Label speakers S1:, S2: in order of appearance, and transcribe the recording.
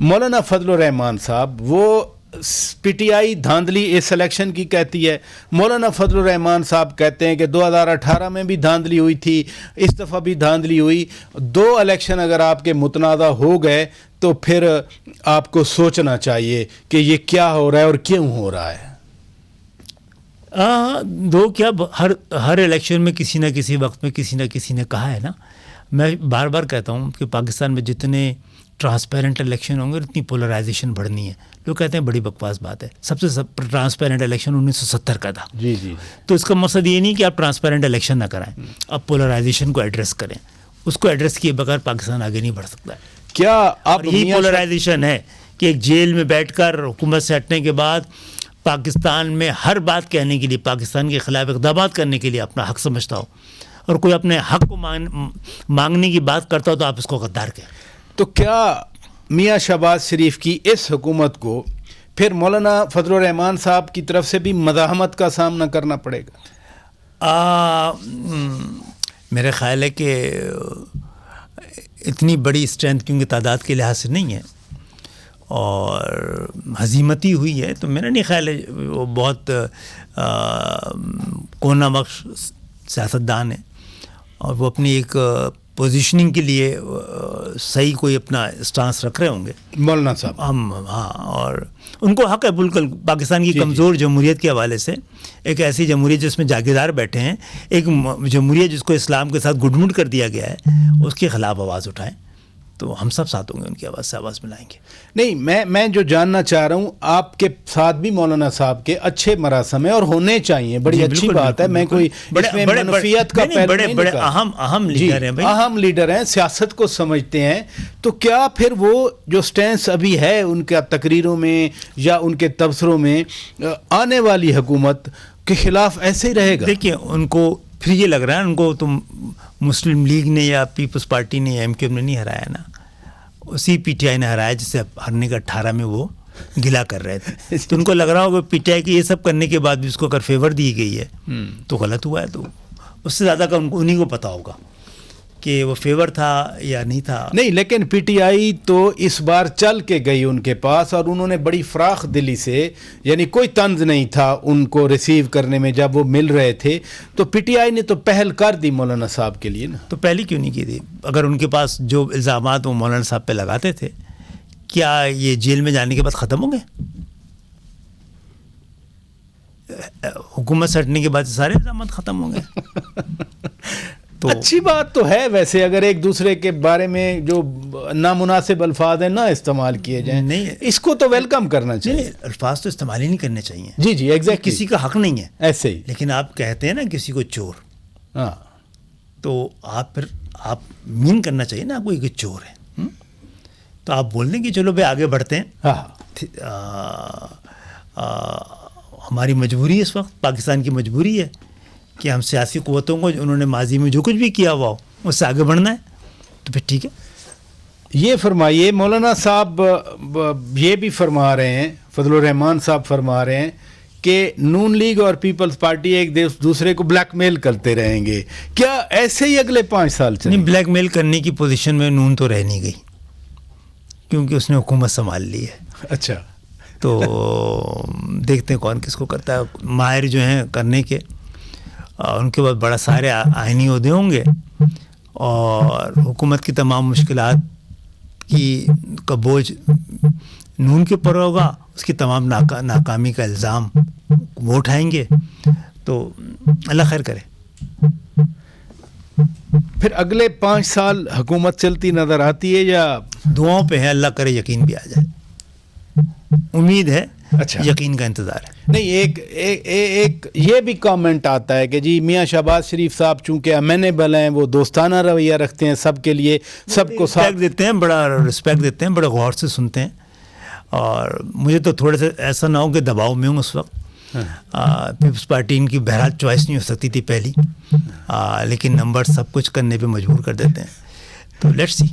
S1: مولانا فضل الرحمان صاحب وہ P T I دھاندلی us election کی کہتی ہے، مولانا فضل الرحمان صاحب کہتے ہیں کہ 2018 میں بھی دھاندلی ہوئی تھی، اس دفعہ بھی دھاندلی ہوئی. دو الیکشن اگر آپ کے متنازع ہو گئے تو پھر آپ کو سوچنا چاہیے کہ یہ کیا ہو رہا ہے اور کیوں ہو رہا ہے.
S2: دو کیا، ہر الیکشن میں کسی نہ کسی وقت میں کسی نہ کسی نے کہا ہے نا. میں بار بار کہتا ہوں کہ پاکستان میں جتنے ٹرانسپیرنٹ الیکشن ہوں گے اتنی پولرائزیشن بڑھنی ہے. لوگ کہتے ہیں بڑی بکواس بات ہے. سب سے ٹرانسپیرنٹ الیکشن 1970 کا تھا.
S1: جی.
S2: تو اس کا مقصد یہ نہیں کہ آپ ٹرانسپیرنٹ الیکشن نہ کرائیں، آپ پولرائزیشن کو ایڈریس کریں. اس کو ایڈریس کیے بغیر پاکستان آگے نہیں بڑھ سکتا ہے.
S1: کیا آپ
S2: یہی پولرائزیشن ہے کہ ایک جیل میں بیٹھ کر حکومت سے ہٹنے کے بعد پاکستان میں ہر بات کہنے کے لیے، پاکستان کے خلاف اقدامات کرنے کے لیے اپنا حق سمجھتا ہو، اور کوئی اپنے حق کو مانگنے کی بات کرتا ہو تو آپ اس کو غدار کہیں.
S1: تو کیا میاں شہباز شریف کی اس حکومت کو پھر مولانا فضل الرحمان صاحب کی طرف سے بھی مزاحمت کا سامنا کرنا پڑے گا؟
S2: میرا خیال ہے کہ اتنی بڑی اسٹرینتھ کیونکہ تعداد کے لحاظ سے نہیں ہے اور ہزیمتی ہوئی ہے، تو میرا نہیں خیال ہے وہ بہت کونا بخش سیاستدان ہے اور وہ اپنی ایک پوزیشننگ کے لیے صحیح کوئی اپنا اسٹانس رکھ رہے ہوں گے
S1: مولانا صاحب.
S2: ہاں، اور ان کو حق ہے بالکل پاکستان کی کمزور جمہوریت کے حوالے سے، ایک ایسی جمہوریت جس میں جاگیردار بیٹھے ہیں، ایک جمہوریت جس کو اسلام کے ساتھ گڈ مڈ کر دیا گیا ہے، اس کے خلاف آواز اٹھائیں. تو ہم سب ساتھ ہوں گے، ان کی آواز سے آواز ملائیں گے.
S1: نہیں، میں جو جاننا چاہ رہا ہوں، آپ کے ساتھ بھی مولانا صاحب کے اچھے مراسم ہیں اور ہونے چاہیے، بڑی اچھی بات ہے. میں کوئی منفیت کا پہلو نہیں
S2: بڑے اہم لیڈر ہیں،
S1: اہم لیڈر ہیں، سیاست کو سمجھتے ہیں. تو کیا پھر وہ جو سٹینس ابھی ہے ان کا تقریروں میں یا ان کے تبصروں میں آنے والی حکومت کے خلاف ایسے ہی رہے گا؟
S2: دیکھیے، ان کو پھر یہ لگ رہا ہے ان کو تم مسلم لیگ نے یا پیپلز پارٹی نے یا ایم کیو ایم نے نہیں ہرایا نا، اسی پی ٹی آئی نے ہرایا جسے ہرنے کا 18 میں وہ گلا کر رہے تھے. تو ان کو لگ رہا ہوگا پی ٹی آئی کے یہ سب کرنے کے بعد بھی اس کو اگر فیور دی گئی ہے تو غلط ہوا ہے. تو اس سے زیادہ کا انہیں کو پتا ہوگا کہ وہ فیور تھا یا نہیں تھا.
S1: نہیں، لیکن پی ٹی آئی تو اس بار چل کے گئی ان کے پاس اور انہوں نے بڑی فراخ دلی سے، یعنی کوئی طنز نہیں تھا ان کو ریسیو کرنے میں جب وہ مل رہے تھے. تو پی ٹی آئی نے تو پہل کر دی مولانا صاحب کے لیے نا.
S2: تو پہلی کیوں نہیں کی تھی؟ اگر ان کے پاس جو الزامات وہ مولانا صاحب پہ لگاتے تھے، کیا یہ جیل میں جانے کے بعد ختم ہوں گے؟ حکومت سے ہٹنے کے بعد سارے الزامات ختم ہوں گے. تو
S1: اچھی بات تو ہے ویسے، اگر ایک دوسرے کے بارے میں جو نامناسب الفاظ ہیں نہ استعمال کیے جائیں. نہیں، اس کو تو ویلکم کرنا چاہیے.
S2: الفاظ تو استعمال ہی نہیں کرنے چاہیے.
S1: جی ایگزیکٹلی،
S2: کسی کا حق نہیں ہے
S1: ایسے ہی.
S2: لیکن آپ کہتے ہیں نا کسی کو چور،
S1: ہاں،
S2: تو آپ مین کرنا چاہیے نا کوئی کہ چور ہے. تو آپ بول دیں کہ چلو بھائی آگے بڑھتے ہیں. ہماری مجبوری ہے اس وقت، پاکستان کی مجبوری ہے کہ ہم سیاسی قوتوں کو انہوں نے ماضی میں جو کچھ بھی کیا ہوا ہو اس سے آگے بڑھنا ہے. تو پھر ٹھیک ہے.
S1: یہ فرمائیے، مولانا صاحب یہ بھی فرما رہے ہیں، فضل الرحمان صاحب فرما رہے ہیں کہ نون لیگ اور پیپلز پارٹی ایک دوسرے کو بلیک میل کرتے رہیں گے. کیا ایسے ہی اگلے 5 سال چلیں؟
S2: نہیں، بلیک میل کرنے کی پوزیشن میں نون تو رہ نہیں گئی کیونکہ اس نے حکومت سنبھال لی ہے.
S1: اچھا،
S2: تو دیکھتے ہیں کون کس کو کرتا ہے. ماہر جو ہیں کرنے کے، ان کے بعد بڑا سارے آئینی عہدے ہوں گے اور حکومت کی تمام مشکلات کا بوجھ نون کے اوپر ہوگا. اس کی تمام ناکامی کا الزام وہ اٹھائیں گے. تو اللہ خیر کرے.
S1: پھر اگلے 5 سال حکومت چلتی نظر آتی ہے یا
S2: دعاؤں پہ ہے؟ اللہ کرے یقین بھی آ جائے. امید ہے.
S1: اچھا،
S2: یقین کا انتظار ہے.
S1: نہیں، ایک یہ بھی کامنٹ آتا ہے کہ جی میاں شہباز شریف صاحب چونکہ امینیبل ہیں، وہ دوستانہ رویہ رکھتے ہیں سب کے لیے، سب کو ساتھ
S2: دیتے ہیں، بڑا رسپیکٹ دیتے ہیں، بڑے غور سے سنتے ہیں. اور مجھے تو تھوڑے سے ایسا نہ ہو کہ دباؤ میں ہوں اس وقت. پیپلز پارٹی ان کی بہرحال چوائس نہیں ہو سکتی تھی پہلی، لیکن نمبر سب کچھ کرنے پہ مجبور کر دیتے ہیں. تو لیٹس سی.